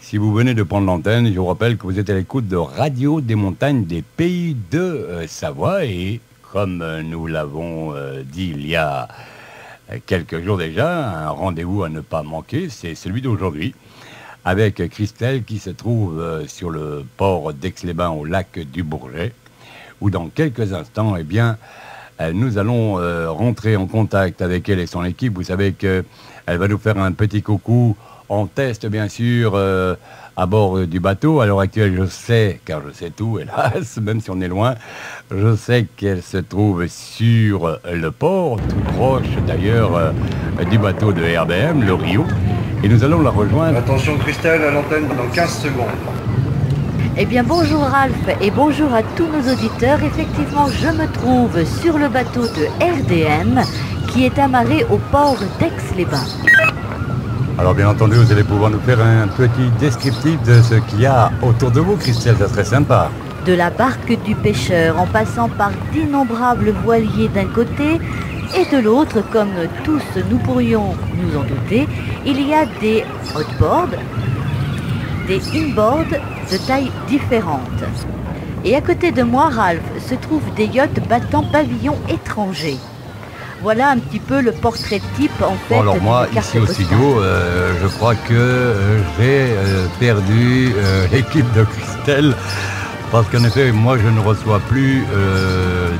Si vous venez de prendre l'antenne, je vous rappelle que vous êtes à l'écoute de Radio des Montagnes des Pays de Savoie et comme nous l'avons dit il y a quelques jours déjà, un rendez-vous à ne pas manquer, c'est celui d'aujourd'hui avec Christelle qui se trouve sur le port d'Aix-les-Bains au lac du Bourget où dans quelques instants, eh bien, nous allons rentrer en contact avec elle et son équipe. Vous savez qu'elle va nous faire un petit coucou en test, bien sûr, à bord du bateau. À l'heure actuelle, je sais, car je sais tout, hélas, même si on est loin, je sais qu'elle se trouve sur le port, tout proche d'ailleurs du bateau de RBM, le Rio. Et nous allons la rejoindre. Attention Christelle, à l'antenne dans 15 secondes. Eh bien bonjour Ralph et bonjour à tous nos auditeurs. Effectivement, je me trouve sur le bateau de RDM qui est amarré au port d'Aix-les-Bains. Alors bien entendu, vous allez pouvoir nous faire un petit descriptif de ce qu'il y a autour de vous, Christelle, ça serait sympa. De la barque du pêcheur, en passant par d'innombrables voiliers d'un côté et de l'autre, comme tous nous pourrions nous en douter, il y a des outboards, des inboards de tailles différentes. Et à côté de moi, Ralph, se trouvent des yachts battant pavillon étranger. Voilà un petit peu le portrait type en fait. Bon, alors moi, ici au studio, je crois que j'ai perdu l'équipe de Christelle parce qu'en effet, moi je ne reçois plus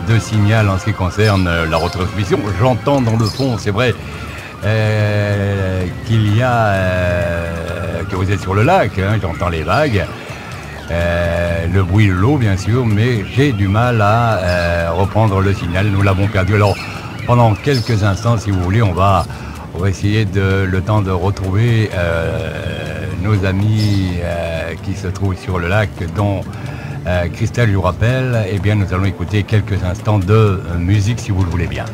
de signal en ce qui concerne la retransmission. J'entends dans le fond, c'est vrai, qu'il y a que vous êtes sur le lac, hein, j'entends les vagues, le bruit de l'eau bien sûr, mais j'ai du mal à reprendre le signal. Nous l'avons perdu. Alors pendant quelques instants, si vous voulez, on va essayer le temps de retrouver nos amis qui se trouvent sur le lac, dont Christelle, je vous rappelle. Eh bien, nous allons écouter quelques instants de musique, si vous le voulez bien.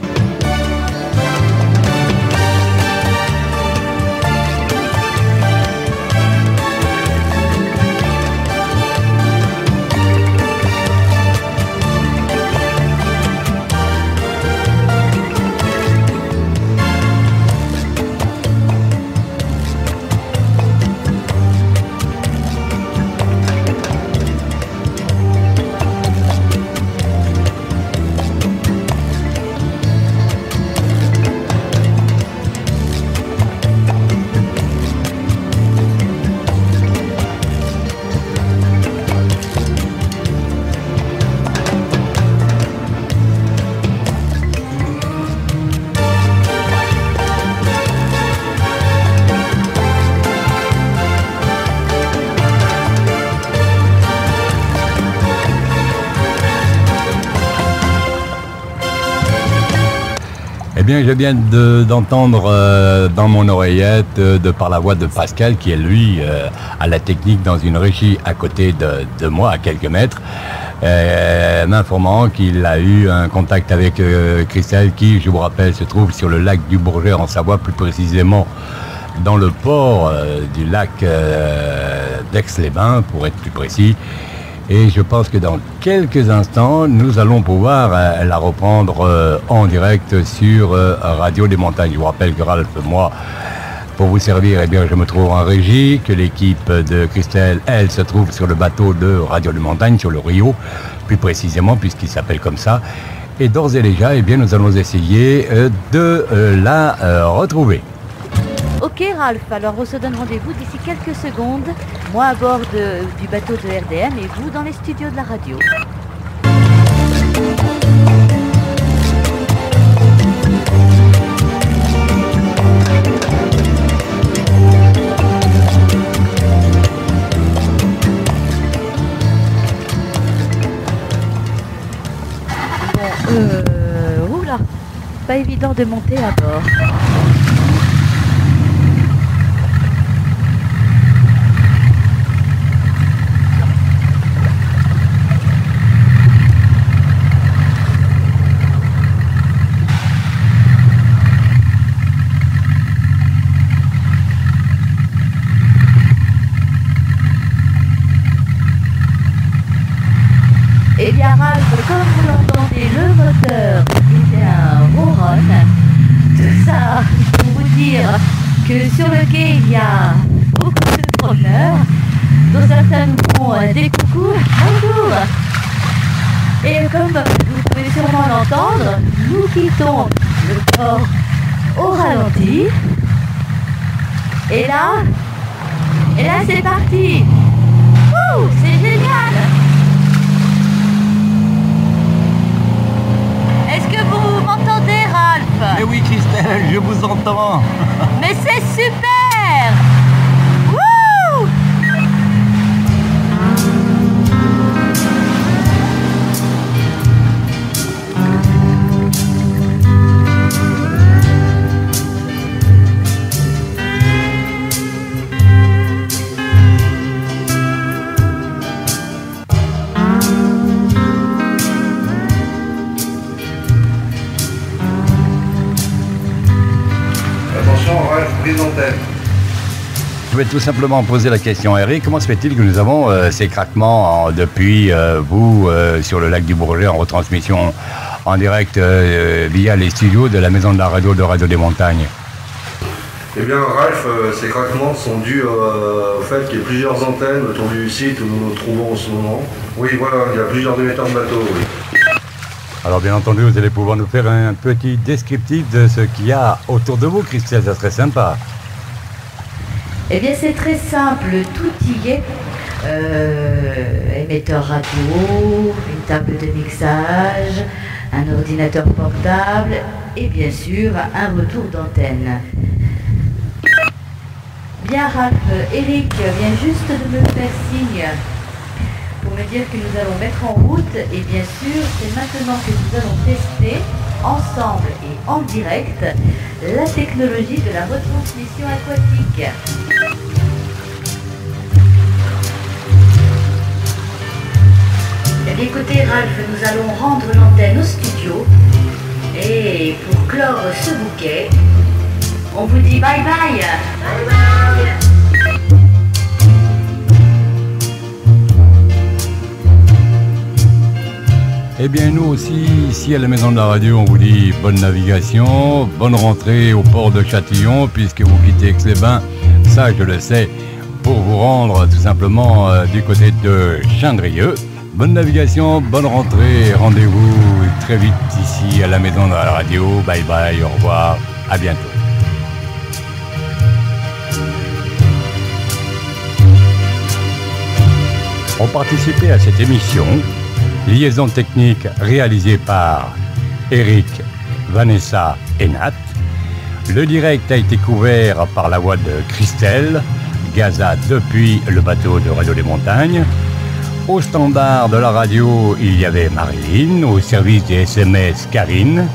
Bien, je viens d'entendre dans mon oreillette, de par la voix de Pascal, qui est lui à la technique dans une régie à côté de moi, à quelques mètres, m'informant qu'il a eu un contact avec Christelle, qui, je vous rappelle, se trouve sur le lac du Bourget en Savoie, plus précisément dans le port du lac d'Aix-les-Bains, pour être plus précis. Et je pense que dans quelques instants, nous allons pouvoir la reprendre en direct sur Radio des Montagnes. Je vous rappelle que Ralph, moi, pour vous servir, eh bien, je me trouve en régie, que l'équipe de Christelle, elle, se trouve sur le bateau de Radio des Montagnes, sur le Rio, plus précisément, puisqu'il s'appelle comme ça. Et d'ores et déjà, eh bien, nous allons essayer de la retrouver. Ok Ralph, alors on se donne rendez-vous d'ici quelques secondes, moi à bord du bateau de RDM et vous dans les studios de la radio. Bon, oula, pas évident de monter à bord. Eh bien Ralph, comme vous l'entendez, le moteur ronronne. Tout ça pour vous dire que sur le quai il y a beaucoup de promeneurs certains nous font des coucous. Bonjour. Et comme vous pouvez sûrement l'entendre, nous quittons le port au ralenti. Et là c'est parti. Ouh, c'est génial. Est-ce que vous m'entendez, Ralph? Mais oui, Christelle, je vous entends. Mais c'est super. Wouh. Prise d'antenne. Je vais tout simplement poser la question à Eric. Comment se fait-il que nous avons ces craquements depuis vous sur le lac du Bourget en retransmission en direct via les studios de la Maison de la Radio de Radio des Montagnes? Eh bien, Ralph, ces craquements sont dus au fait qu'il y a plusieurs antennes autour du site où nous nous trouvons en ce moment. Oui, voilà, il y a plusieurs émetteurs de bateaux, oui. Alors bien entendu, vous allez pouvoir nous faire un petit descriptif de ce qu'il y a autour de vous, Christelle, ça serait sympa. Eh bien c'est très simple, tout y est. Émetteur radio, une table de mixage, un ordinateur portable et bien sûr un retour d'antenne. Bien Ralph, Eric vient juste de me faire signe pour me dire que nous allons mettre en route et bien sûr c'est maintenant que nous allons tester ensemble et en direct la technologie de la retransmission aquatique. Eh bien écoutez Ralph, nous allons rendre l'antenne au studio et pour clore ce bouquet, on vous dit bye bye. Bye bye. Eh bien nous aussi, ici à la Maison de la Radio, on vous dit bonne navigation, bonne rentrée au port de Châtillon, puisque vous quittez Aix-les-Bains, ça je le sais, pour vous rendre tout simplement du côté de Chindrieux. Bonne navigation, bonne rentrée, rendez-vous très vite ici à la Maison de la Radio, bye bye, au revoir, à bientôt. Ont participé à cette émission Liaison technique réalisée par Eric, Vanessa et Nat. Le direct a été couvert par la voix de Christelle, Gaza depuis le bateau de Radio des Montagnes. Au standard de la radio, il y avait Marilyn, au service des SMS, Karine.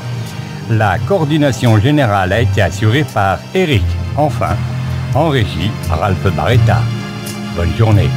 La coordination générale a été assurée par Eric. Enfin, en régie, Ralph Barretta. Bonne journée.